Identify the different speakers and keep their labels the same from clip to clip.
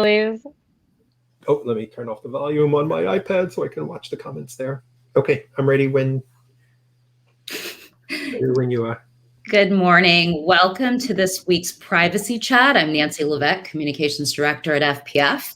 Speaker 1: always.
Speaker 2: Oh, let me turn off the volume on my iPad so I can watch the comments there. Okay, I'm ready when you are.
Speaker 3: Good morning. Welcome to this week's Privacy Chat. I'm Nancy Levesque, Communications Director at FPF.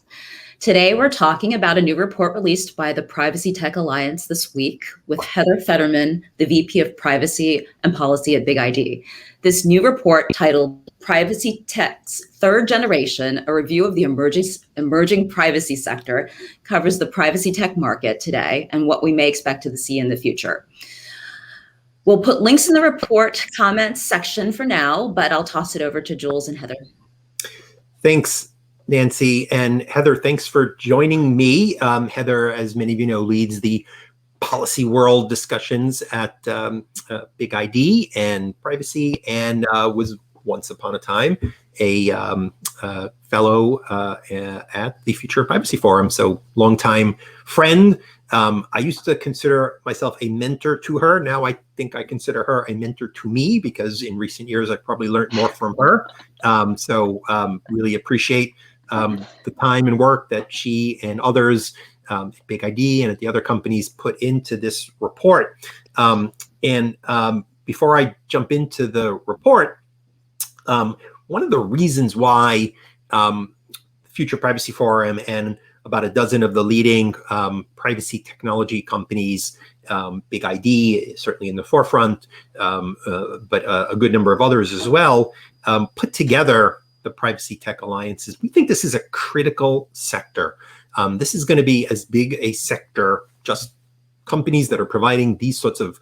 Speaker 3: Today, we're talking about a new report released by the Privacy Tech Alliance this week with Heather Federman, the VP of Privacy and Policy at BigID. This new report, titled Privacy Tech's Third Generation, a review of the emerging privacy sector, covers the privacy tech market today and what we may expect to see in the future. We'll put links in the report comments section for now, but I'll toss it over to Jules and Heather.
Speaker 2: Thanks, Nancy. And Heather, thanks for joining me. Heather, as many of you know, leads the policy world discussions at BigID and privacy, and was once upon a time a fellow at the Future of Privacy Forum. So longtime friend. I used to consider myself a mentor to her. Now I think I consider her a mentor to me because in recent years I've probably learned more from her. So really appreciate the time and work that she and others at BigID and at the other companies put into this report. Before I jump into the report, one of the reasons why Future Privacy Forum and about a dozen of the leading privacy technology companies, BigID certainly in the forefront, but a good number of others as well, put together the Privacy Tech Alliances. We think this is a critical sector. This is going to be as big a sector, just companies that are providing these sorts of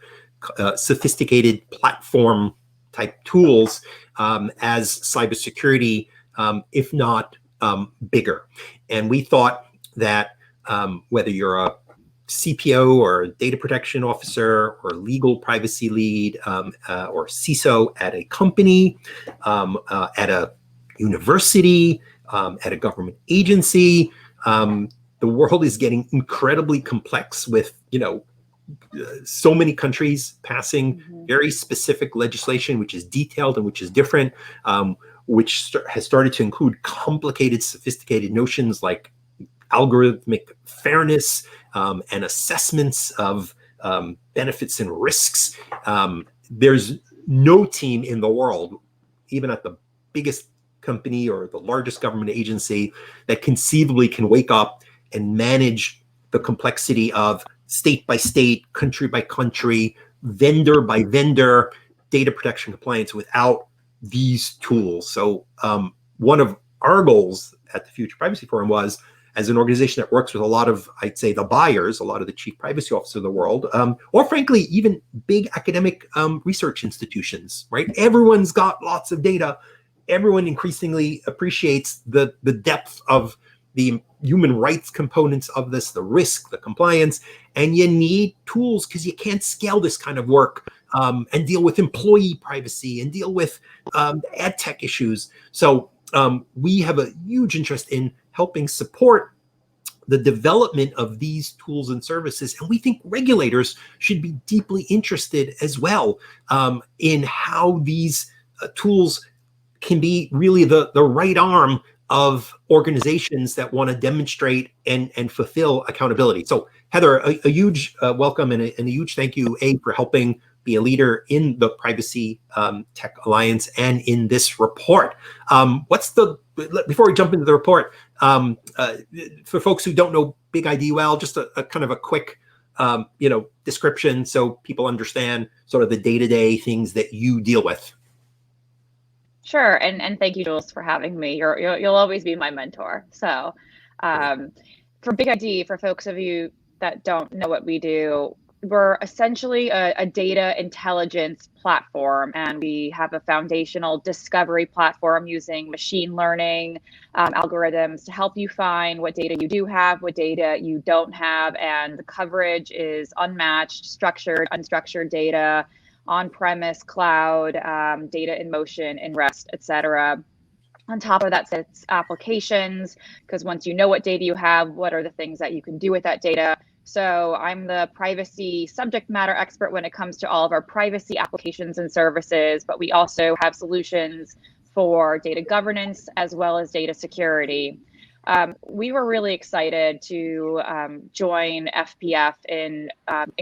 Speaker 2: sophisticated platform type tools as cybersecurity, if not bigger. And we thought that whether you're a CPO or a data protection officer or legal privacy lead or CISO at a company, at a university, at a government agency, the world is getting incredibly complex with, so many countries passing very specific legislation, which is detailed and which is different, which has started to include complicated, sophisticated notions like algorithmic fairness and assessments of benefits and risks. There's no team in the world, even at the biggest company or the largest government agency, that conceivably can wake up and manage the complexity of state by state, country by country, vendor by vendor data protection compliance without these tools. So one of our goals at the Future Privacy Forum was, as an organization that works with a lot of, I'd say, the buyers, a lot of the chief privacy officers of the world, or frankly, even big academic research institutions, right? Everyone's got lots of data. Everyone increasingly appreciates the depth of the human rights components of this, the risk, the compliance, and you need tools because you can't scale this kind of work and deal with employee privacy and deal with ad tech issues. So we have a huge interest in helping support the development of these tools and services. And we think regulators should be deeply interested as well in how these tools can be really the right arm of organizations that want to demonstrate and fulfill accountability. So Heather, a huge welcome and a huge thank you, for helping be a leader in the Privacy Tech Alliance and in this report. Before we jump into the report, for folks who don't know BigID well, just a kind of a quick description so people understand sort of the day-to-day things that you deal with.
Speaker 1: Sure, and thank you, Jules, for having me. You'll always be my mentor. So for BigID, for folks of you that don't know what we do, we're essentially a data intelligence platform, and we have a foundational discovery platform using machine learning algorithms to help you find what data you do have, what data you don't have, and the coverage is unmatched, structured, unstructured data, on-premise, cloud, data in motion, in rest, et cetera. On top of that sits applications, because once you know what data you have, what are the things that you can do with that data? So I'm the privacy subject matter expert when it comes to all of our privacy applications and services, but we also have solutions for data governance as well as data security. we were really excited to join FPF in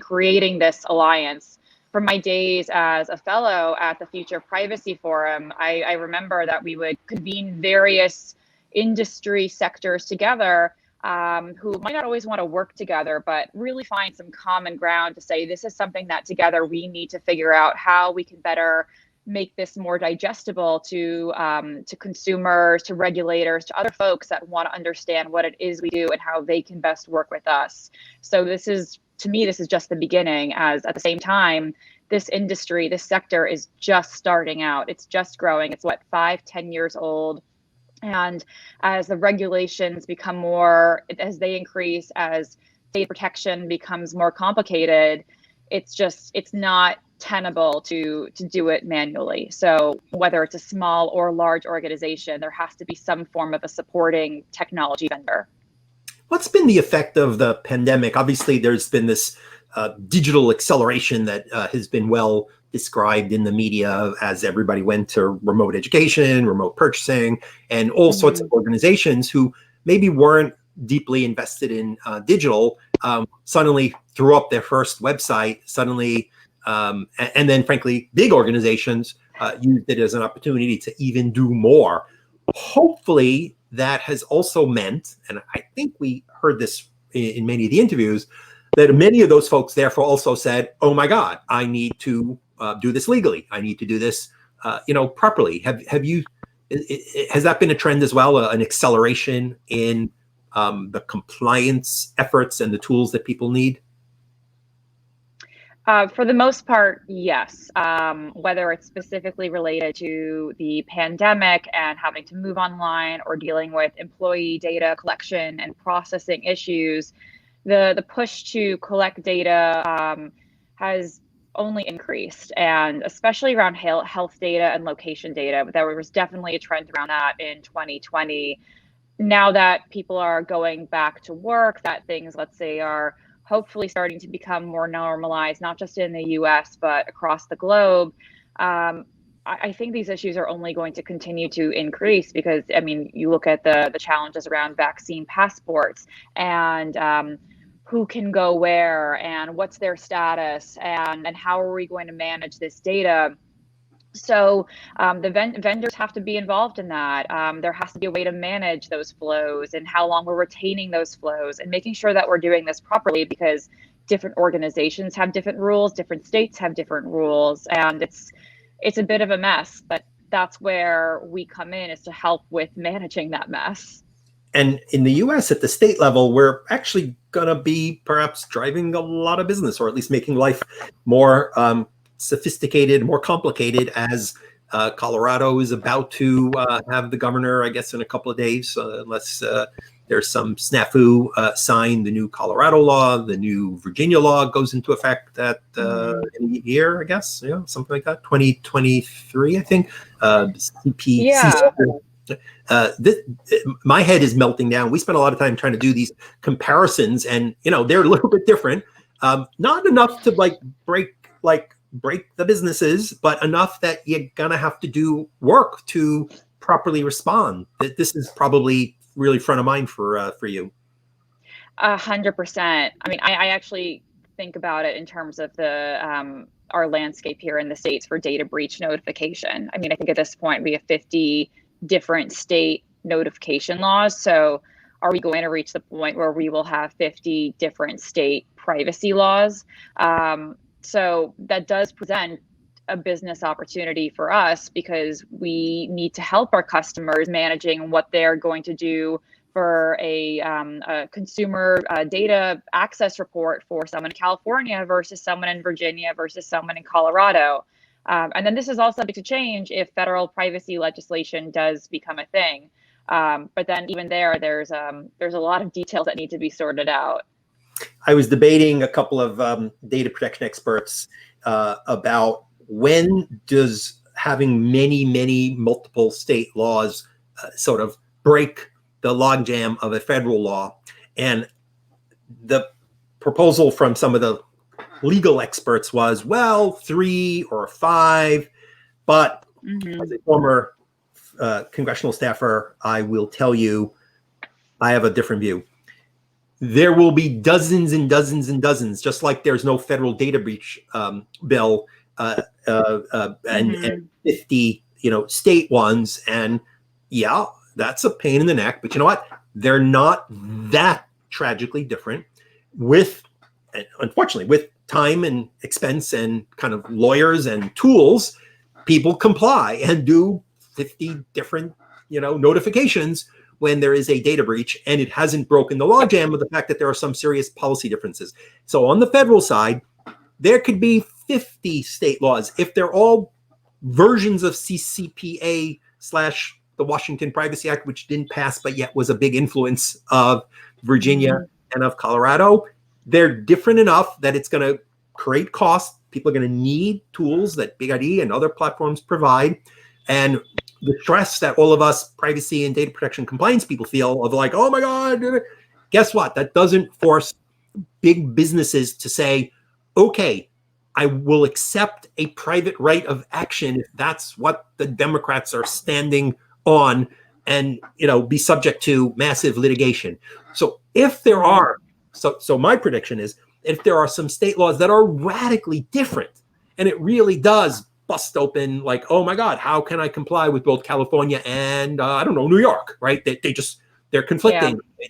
Speaker 1: creating this alliance. From my days as a fellow at the Future Privacy Forum, I remember that we would convene various industry sectors together who might not always want to work together, but really find some common ground to say, this is something that together we need to figure out how we can better make this more digestible to consumers, to regulators, to other folks that want to understand what it is we do and how they can best work with us. So this is, to me, this is just the beginning, as at the same time, this industry, this sector is just starting out. It's just growing. It's what, 5-10 years old. And as the regulations become more, as they increase, as data protection becomes more complicated, it's not tenable to do it manually. So whether it's a small or large organization, there has to be some form of a supporting technology vendor.
Speaker 2: What's been the effect of the pandemic? Obviously, there's been this digital acceleration that has been well described in the media as everybody went to remote education, remote purchasing, and all sorts of organizations who maybe weren't deeply invested in digital suddenly threw up their first website, suddenly, and then frankly, big organizations used it as an opportunity to even do more. Hopefully, that has also meant, and I think we heard this in many of the interviews, that many of those folks therefore also said, oh my God, I need to do this legally. I need to do this, properly. Has that been a trend as well, an acceleration in the compliance efforts and the tools that people need?
Speaker 1: For the most part, yes. Whether it's specifically related to the pandemic and having to move online or dealing with employee data collection and processing issues, the push to collect data has only increased, and especially around health data and location data. There was definitely a trend around that in 2020. Now that people are going back to work, that things, let's say, are hopefully starting to become more normalized, not just in the US, but across the globe. I think these issues are only going to continue to increase because, I mean, you look at the challenges around vaccine passports and who can go where and what's their status and how are we going to manage this data. So the vendors have to be involved in that. There has to be a way to manage those flows and how long we're retaining those flows and making sure that we're doing this properly, because different organizations have different rules, different states have different rules, and it's a bit of a mess, but that's where we come in, is to help with managing that mess.
Speaker 2: And in the US at the state level, we're actually going to be perhaps driving a lot of business, or at least making life more sophisticated, more complicated, as Colorado is about to have the governor, I guess, in a couple of days, unless there's some snafu, sign the new Colorado law. The new Virginia law goes into effect at in a year, I guess, something like that, 2023, I think. My head is melting down. We spent a lot of time trying to do these comparisons, and they're a little bit different. Not enough to break the businesses, but enough that you're gonna have to do work to properly respond. This is probably really front of mind for you.
Speaker 1: 100%. I mean, I actually think about it in terms of the our landscape here in the States for data breach notification. I mean, I think at this point we have 50 different state notification laws. So are we going to reach the point where we will have 50 different state privacy laws? So that does present a business opportunity for us, because we need to help our customers managing what they're going to do for a consumer data access report for someone in California versus someone in Virginia versus someone in Colorado. And then this is all subject to change if federal privacy legislation does become a thing. But then even there's a lot of details that need to be sorted out.
Speaker 2: I was debating a couple of data protection experts about when does having many multiple state laws sort of break the logjam of a federal law. And the proposal from some of the legal experts was, well, 3 or 5. But as a former congressional staffer, I will tell you, I have a different view. There will be dozens and dozens and dozens, just like there's no federal data breach bill and 50, state ones. And yeah, that's a pain in the neck. But you know what? They're not that tragically different. Unfortunately, with time and expense and kind of lawyers and tools, people comply and do 50 different, notifications when there is a data breach, and it hasn't broken the logjam of the fact that there are some serious policy differences. So on the federal side, there could be 50 state laws. If they're all versions of CCPA / the Washington Privacy Act, which didn't pass, but yet was a big influence of Virginia and of Colorado, they're different enough that it's going to create costs. People are going to need tools that BigID and other platforms provide. And the stress that all of us privacy and data protection compliance people feel of like, oh my God, guess what? That doesn't force big businesses to say, okay, I will accept a private right of action if that's what the Democrats are standing on, and be subject to massive litigation. So if there are, so my prediction is, if there are some state laws that are radically different, and it really does bust open like, oh my God, how can I comply with both California and I don't know, New York, right? They're conflicting. Yeah.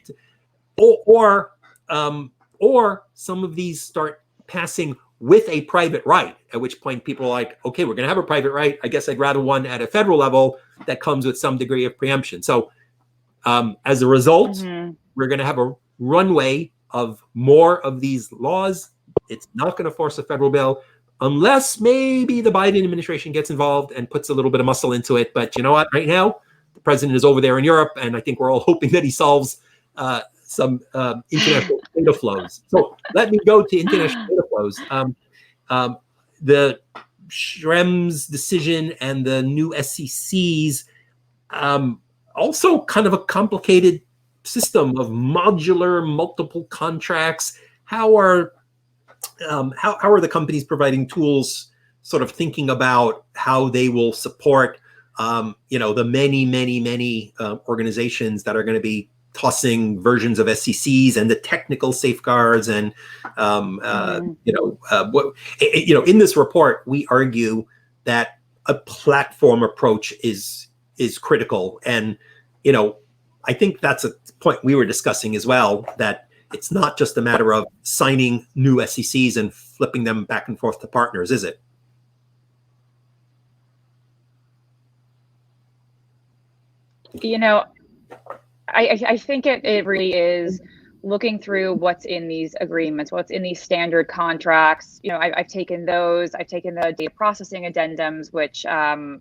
Speaker 2: Or some of these start passing with a private right, at which point people are like, okay, we're going to have a private right. I guess I'd rather one at a federal level that comes with some degree of preemption. So as a result, we're going to have a runway of more of these laws. It's not going to force a federal bill, unless maybe the Biden administration gets involved and puts a little bit of muscle into it. But you know what? Right now, the president is over there in Europe, and I think we're all hoping that he solves some international data flows. So let me go to international data flows. The Schrems decision and the new SECs, also kind of a complicated system of modular multiple contracts. How are the companies providing tools sort of thinking about how they will support, the many organizations that are going to be tossing versions of SECs and the technical safeguards and, in this report, we argue that a platform approach is critical. And, I think that's a point we were discussing as well, that it's not just a matter of signing new SECs and flipping them back and forth to partners, is it?
Speaker 1: I think it really is looking through what's in these agreements, what's in these standard contracts. I've taken those. I've taken the data processing addendums, which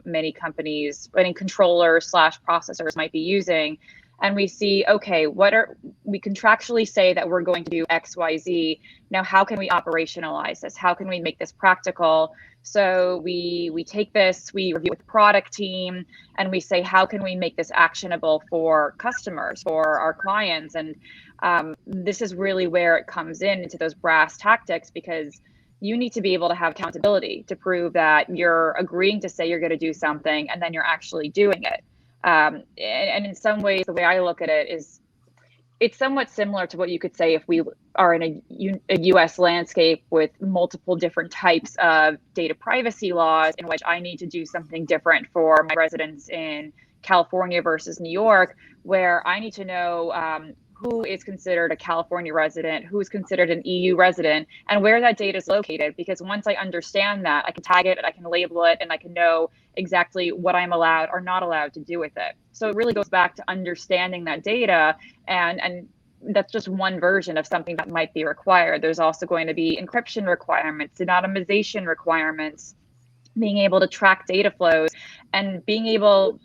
Speaker 1: many companies, any controllers / processors might be using. And we see, okay, we contractually say that we're going to do X, Y, Z. Now, how can we operationalize this? How can we make this practical? So we take this, we review with the product team, and we say, how can we make this actionable for customers, for our clients? And this is really where it comes into those brass tactics, because you need to be able to have accountability to prove that you're agreeing to say you're going to do something, and then you're actually doing it. And in some ways, the way I look at it is, it's somewhat similar to what you could say if we are in a US landscape with multiple different types of data privacy laws, in which I need to do something different for my residents in California versus New York, where I need to know who is considered a California resident, who is considered an EU resident, and where that data is located. Because once I understand that, I can tag it, I can label it, and I can know exactly what I'm allowed or not allowed to do with it. So it really goes back to understanding that data, and that's just one version of something that might be required. There's also going to be encryption requirements, anonymization requirements, being able to track data flows, and being able,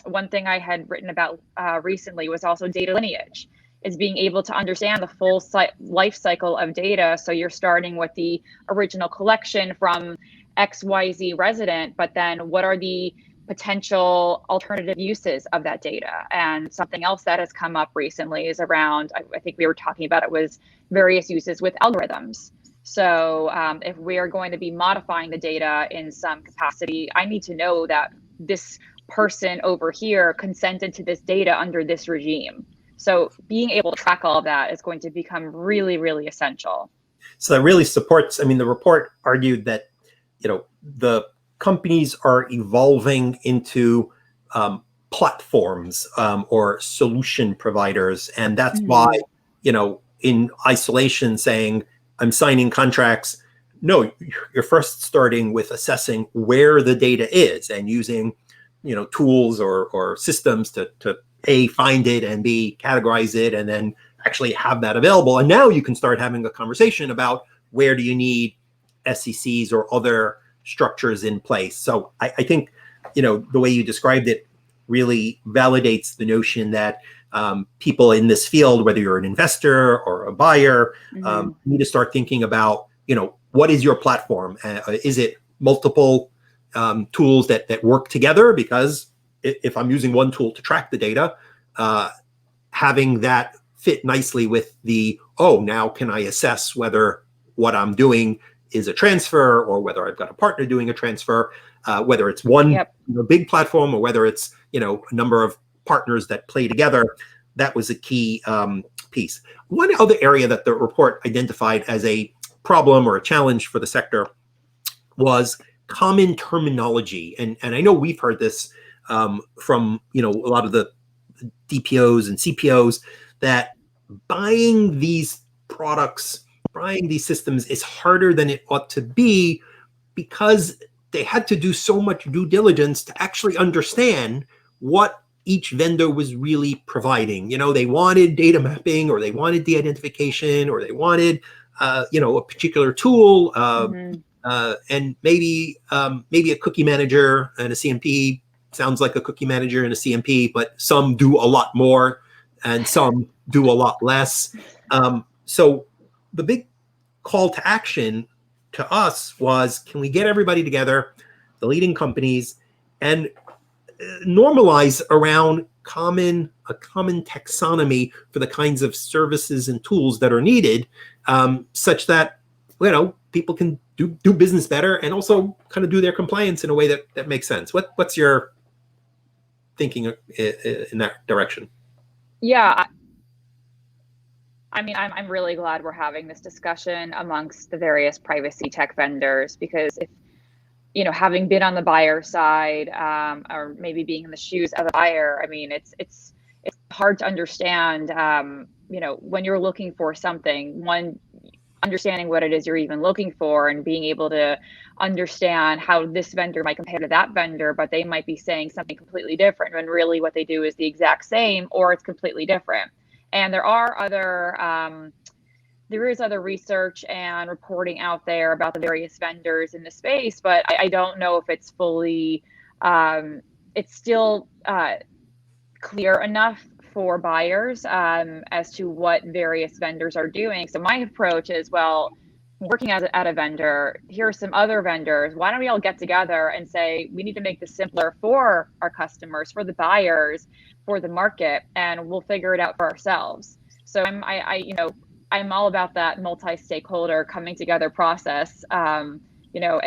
Speaker 1: one thing I had written about recently was also data lineage, is being able to understand the full life cycle of data. So you're starting with the original collection from XYZ resident, but then what are the potential alternative uses of that data? And something else that has come up recently is around, I think we were talking about it, was various uses with algorithms. So if we are going to be modifying the data in some capacity, I need to know that this person over here consented to this data under this regime. So being able to track all of that is going to become really, really essential.
Speaker 2: So that really supports, I mean, the report argued that, the companies are evolving into platforms or solution providers. And that's why, in isolation saying, I'm signing contracts. No, you're first starting with assessing where the data is and using, tools or systems to A, find it, and B, categorize it, and then actually have that available. And now you can start having a conversation about where do you need SECs or other structures in place. So I think, the way you described it really validates the notion that people in this field, whether you're an investor or a buyer, need to start thinking about, what is your platform? Is it multiple tools that work together? Because if I'm using one tool to track the data, having that fit nicely with now can I assess whether what I'm doing is a transfer or whether I've got a partner doing a transfer, whether it's one big platform or whether it's, a number of partners that play together. That was a key piece. One other area that the report identified as a problem or a challenge for the sector was common terminology. And I know we've heard this from, a lot of the DPOs and CPOs that buying these products, buying these systems is harder than it ought to be because they had to do so much due diligence to actually understand what each vendor was really providing. They wanted data mapping, or they wanted de-identification, or they wanted, a particular tool, and maybe a cookie manager and a CMP sounds like a cookie manager and a CMP, but some do a lot more and some do a lot less. So the big call to action to us was, can we get everybody together, the leading companies, and normalize around a common taxonomy for the kinds of services and tools that are needed, such that people can do business better and also kind of do their compliance in a way that makes sense. What's your thinking in that direction?
Speaker 1: Yeah, I mean, I'm really glad we're having this discussion amongst the various privacy tech vendors, because if, having been on the buyer side, or maybe being in the shoes of a buyer, I mean, it's hard to understand, when you're looking for something, understanding what it is you're even looking for and being able to understand how this vendor might compare to that vendor, but they might be saying something completely different when really what they do is the exact same, or it's completely different. And there is other research and reporting out there about the various vendors in the space, but I don't know if it's fully, it's still clear enough for buyers as to what various vendors are doing. So my approach is, well, working at a vendor, here are some other vendors. Why don't we all get together and say, we need to make this simpler for our customers, for the buyers, for the market, and we'll figure it out for ourselves. So I'm all about that multi-stakeholder coming together process, and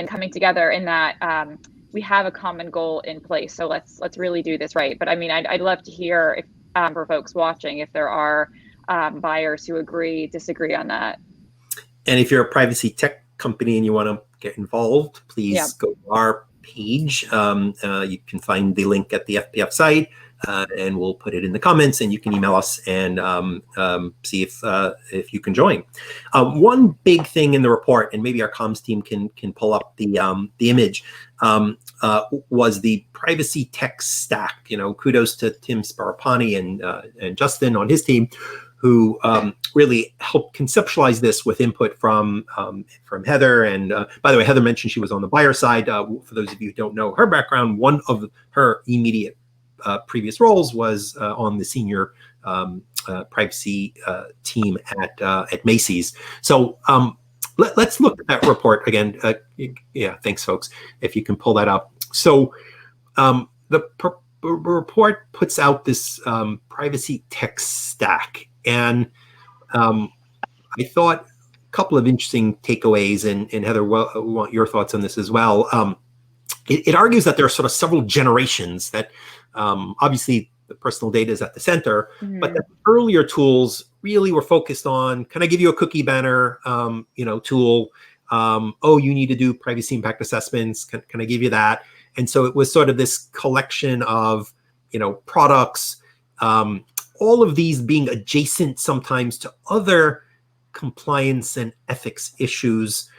Speaker 1: coming together in that we have a common goal in place. So let's really do this right. But I mean, I'd love to hear if for folks watching, if there are buyers who disagree on that.
Speaker 2: And if you're a privacy tech company and you want to get involved, please go to our page. You can find the link at the FPF site, and we'll put it in the comments, and you can email us and see if you can join. One big thing in the report, and maybe our comms team can pull up the image, was the privacy tech stack. Kudos to Tim Sparapani and Justin on his team, who really helped conceptualize this with input from Heather. And by the way, Heather mentioned she was on the buyer side. For those of you who don't know her background, one of her immediate previous roles was on the senior privacy team at Macy's. So let's look at that report again. Thanks, folks, if you can pull that up. So the report puts out this privacy tech stack. And I thought a couple of interesting takeaways, and Heather, I want your thoughts on this as well. It argues that there are sort of several generations that obviously the personal data is at the center, but
Speaker 1: Mhm.
Speaker 2: the earlier tools really were focused on, can I give you a cookie banner, tool? Oh, you need to do privacy impact assessments. Can I give you that? And so it was sort of this collection of, products, all of these being adjacent sometimes to other compliance and ethics issues,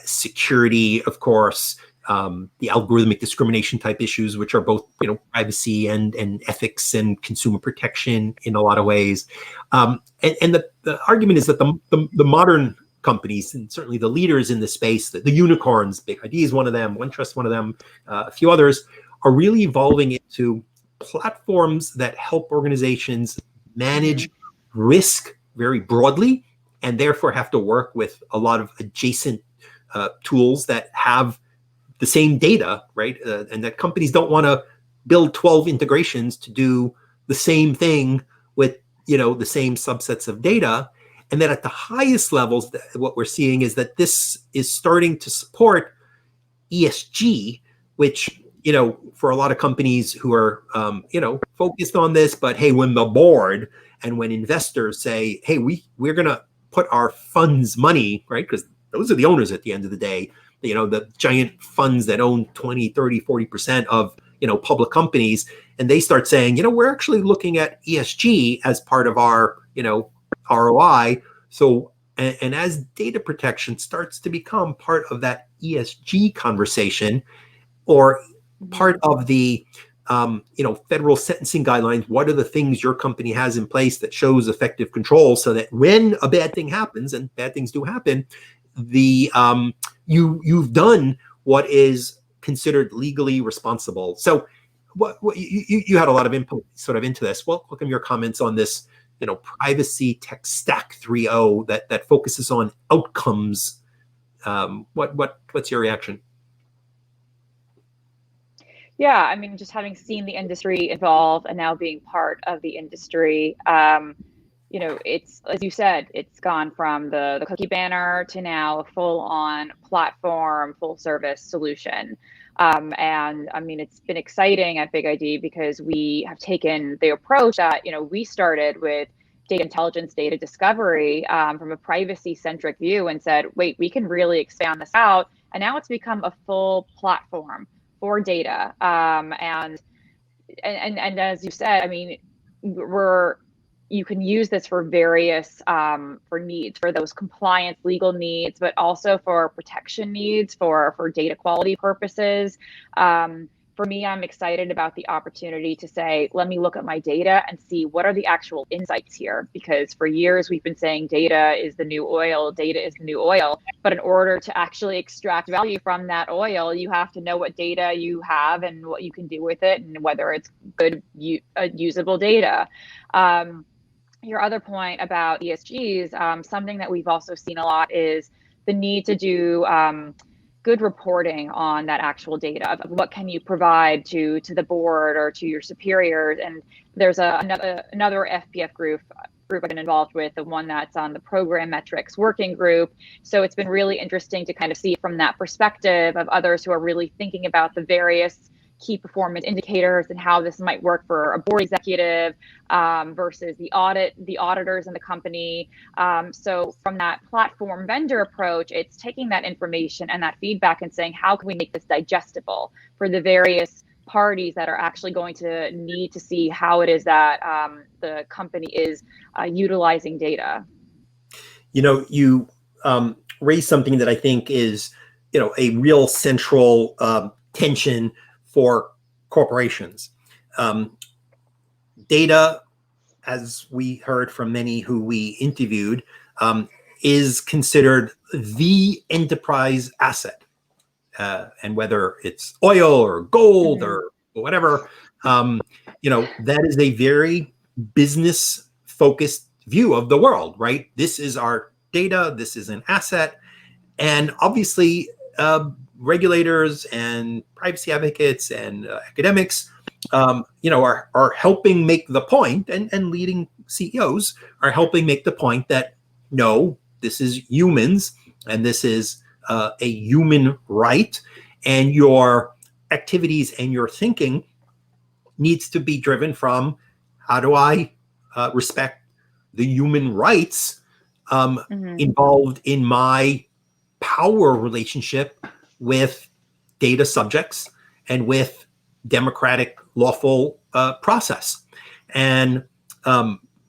Speaker 2: security, of course, the algorithmic discrimination type issues, which are both, privacy and ethics and consumer protection in a lot of ways. And the argument is that the modern companies, and certainly the leaders in the space, the unicorns, BigID is one of them, OneTrust one of them, a few others, are really evolving into platforms that help organizations manage risk very broadly, and therefore have to work with a lot of adjacent tools that have the same data, right? And that companies don't want to build 12 integrations to do the same thing with, the same subsets of data. And then at the highest levels, what we're seeing is that this is starting to support ESG, which, for a lot of companies who are, focused on this, but hey, when the board and when investors say, hey, we're going to put our funds money, right? Because those are the owners at the end of the day, the giant funds that own 20, 30, 40% of, public companies. And they start saying, we're actually looking at ESG as part of our, ROI. So, and as data protection starts to become part of that ESG conversation, or part of the, federal sentencing guidelines, what are the things your company has in place that shows effective control so that when a bad thing happens, and bad things do happen, you've done what is considered legally responsible. So what you had a lot of input sort of into this. Welcome your comments on this, privacy tech stack 3.0 that focuses on outcomes. What's your reaction?
Speaker 1: Yeah, I mean, just having seen the industry evolve and now being part of the industry, it's, as you said, it's gone from the cookie banner to now a full-on platform, full-service solution. And I mean, it's been exciting at BigID because we have taken the approach that, we started with data intelligence, data discovery from a privacy-centric view and said, wait, we can really expand this out. And now it's become a full platform for data. And as you said, I mean, you can use this for various for needs, for those compliance legal needs, but also for protection needs, for data quality purposes. For me, I'm excited about the opportunity to say, let me look at my data and see what are the actual insights here. Because for years we've been saying data is the new oil, data is the new oil. But in order to actually extract value from that oil, you have to know what data you have and what you can do with it, and whether it's good, usable data. Your other point about ESGs, something that we've also seen a lot is the need to do good reporting on that actual data of what can you provide to the board or to your superiors. And there's another FPF group I've been involved with, the one that's on the program metrics working group. So it's been really interesting to kind of see from that perspective of others who are really thinking about the various key performance indicators and how this might work for a board executive versus the auditors in the company. So from that platform vendor approach, it's taking that information and that feedback and saying, how can we make this digestible for the various parties that are actually going to need to see how it is that the company is utilizing data.
Speaker 2: You raised something that I think is, a real central tension for corporations. Data, as we heard from many who we interviewed, is considered the enterprise asset. And whether it's oil or gold or whatever, that is a very business-focused view of the world, right? This is our data, this is an asset. And obviously, regulators and privacy advocates and academics, are helping make the point, and leading CEOs are helping make the point that no, this is humans, and this is a human right, and your activities and your thinking needs to be driven from how do I respect the human rights involved in my power relationship with data subjects and with democratic lawful process. And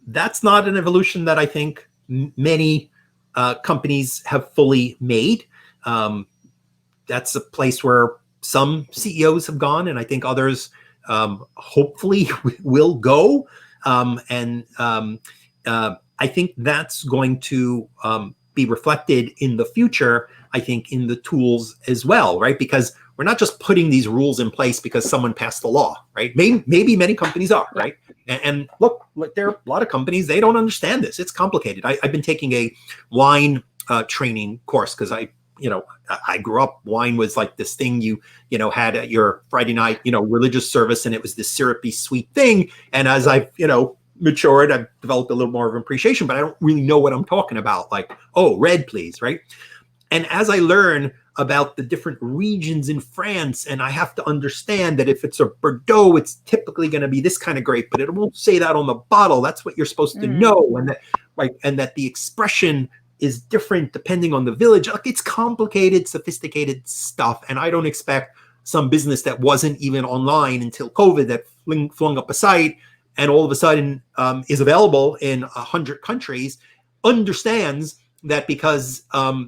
Speaker 2: that's not an evolution that I think many companies have fully made. That's a place where some CEOs have gone, and I think others hopefully will go. I think that's going to be reflected in the future, I think, in the tools as well, right? Because we're not just putting these rules in place because someone passed the law, right? Maybe many companies are, right? And look, there are a lot of companies, they don't understand this. It's complicated. I've been taking a wine training course because I grew up, wine was like this thing you had at your Friday night, religious service, and it was this syrupy, sweet thing. And as I've, matured, I've developed a little more of an appreciation, but I don't really know what I'm talking about. Like, oh, red, please, right? And as I learn about the different regions in France, and I have to understand that if it's a Bordeaux, it's typically going to be this kind of grape, but it won't say that on the bottle. That's what you're supposed to know, and that the expression is different depending on the village. Like, it's complicated, sophisticated stuff, and I don't expect some business that wasn't even online until COVID that flung up a site and all of a sudden is available in 100 countries, understands that because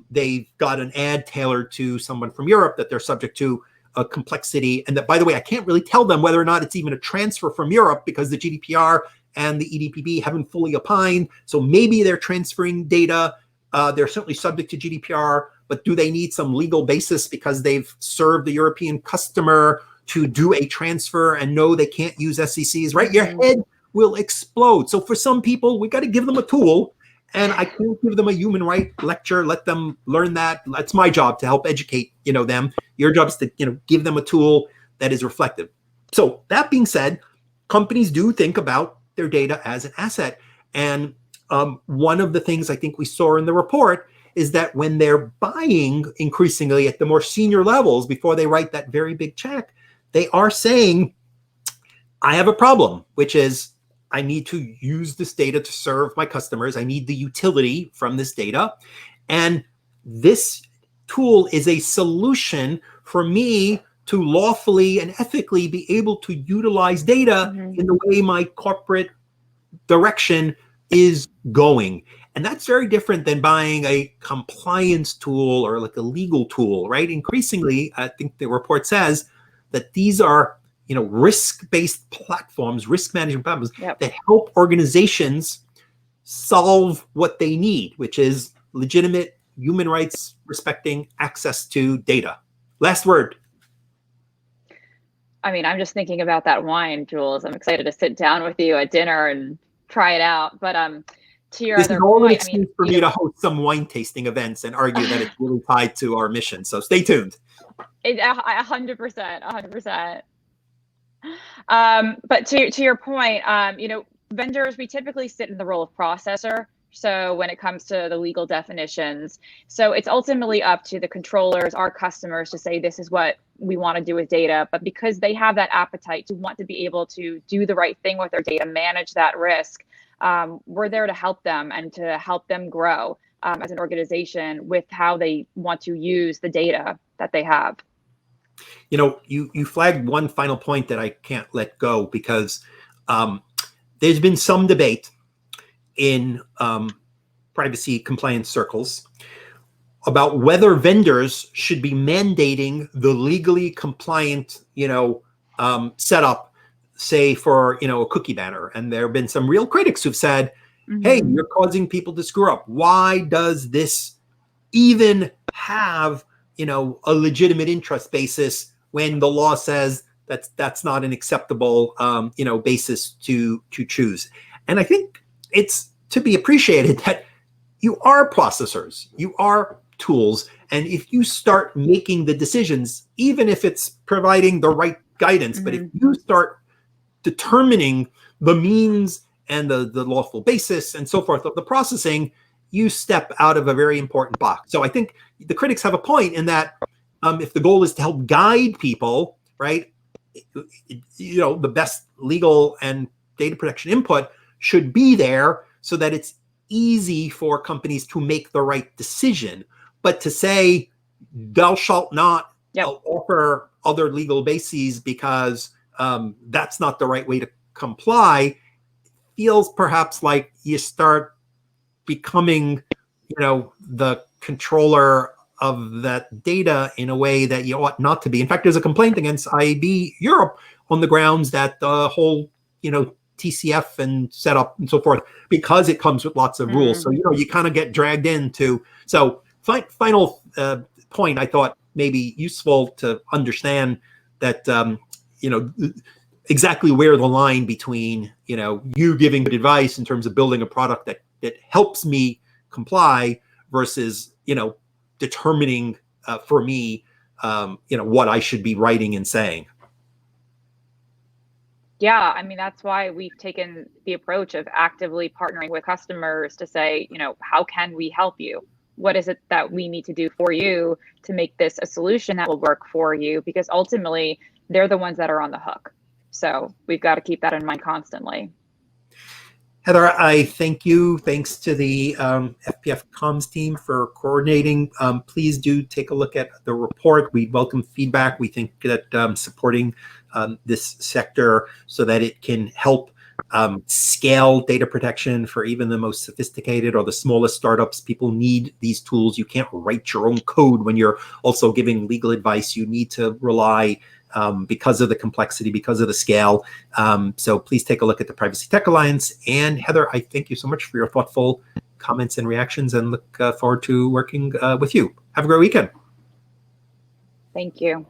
Speaker 2: they've got an ad tailored to someone from Europe, that they're subject to a complexity. And that, by the way, I can't really tell them whether or not it's even a transfer from Europe because the GDPR and the EDPB haven't fully opined. So maybe they're transferring data. They're certainly subject to GDPR, but do they need some legal basis because they've served the European customer to do a transfer and know they can't use SECs, right? Your head will explode. So for some people, we got to give them a tool, and I can't give them a human right lecture. Let them learn that. That's my job, to help educate, them. Your job is to, give them a tool that is reflective. So that being said, companies do think about their data as an asset. And one of the things I think we saw in the report is that when they're buying increasingly at the more senior levels, before they write that very big check, they are saying, I have a problem, which is I need to use this data to serve my customers. I need the utility from this data. And this tool is a solution for me to lawfully and ethically be able to utilize data in the way my corporate direction is going. And that's very different than buying a compliance tool or like a legal tool, right? Increasingly, I think the report says that these are, risk-based platforms, risk management platforms that help organizations solve what they need, which is legitimate human rights respecting access to data. Last word.
Speaker 1: I mean, I'm just thinking about that wine, Jules. I'm excited to sit down with you at dinner and try it out. But to your other point,
Speaker 2: an excuse for me to host some wine tasting events and argue that it's really tied to our mission. So stay tuned.
Speaker 1: 100%. But to your point, vendors, we typically sit in the role of processor. So when it comes to the legal definitions, so it's ultimately up to the controllers, our customers, to say this is what we want to do with data. But because they have that appetite to want to be able to do the right thing with their data, manage that risk, we're there to help them and to help them grow as an organization with how they want to use the data that they have.
Speaker 2: You flagged one final point that I can't let go, because there's been some debate in privacy compliance circles about whether vendors should be mandating the legally compliant, setup, say for, a cookie banner. And there have been some real critics who've said, hey, you're causing people to screw up. Why does this even have, a legitimate interest basis when the law says that's not an acceptable, basis to choose? And I think it's to be appreciated that you are processors, you are tools. And if you start making the decisions, even if it's providing the right guidance, but if you start determining the means and the lawful basis and so forth of the processing, you step out of a very important box. So I think the critics have a point in that if the goal is to help guide people, right, the best legal and data protection input should be there so that it's easy for companies to make the right decision. But to say, thou shalt not offer other legal bases because that's not the right way to comply, feels perhaps like you start becoming, the controller of that data in a way that you ought not to be. In fact, there's a complaint against IAB Europe on the grounds that the whole, TCF and setup and so forth, because it comes with lots of rules. So, you kind of get dragged into. So final point, I thought maybe useful to understand that, exactly where the line between, you giving good advice in terms of building a product that helps me comply versus, determining for me, what I should be writing and saying.
Speaker 1: Yeah, I mean, that's why we've taken the approach of actively partnering with customers to say, how can we help you? What is it that we need to do for you to make this a solution that will work for you? Because ultimately, they're the ones that are on the hook. So we've got to keep that in mind constantly.
Speaker 2: Heather, I thank you. Thanks to the FPF comms team for coordinating. Please do take a look at the report. We welcome feedback. We think that supporting this sector so that it can help scale data protection for even the most sophisticated or the smallest startups. People need these tools. You can't write your own code when you're also giving legal advice. You need to rely because of the complexity, because of the scale. So please take a look at the Privacy Tech Alliance. And Heather, I thank you so much for your thoughtful comments and reactions, and look forward to working with you. Have a great weekend.
Speaker 1: Thank you.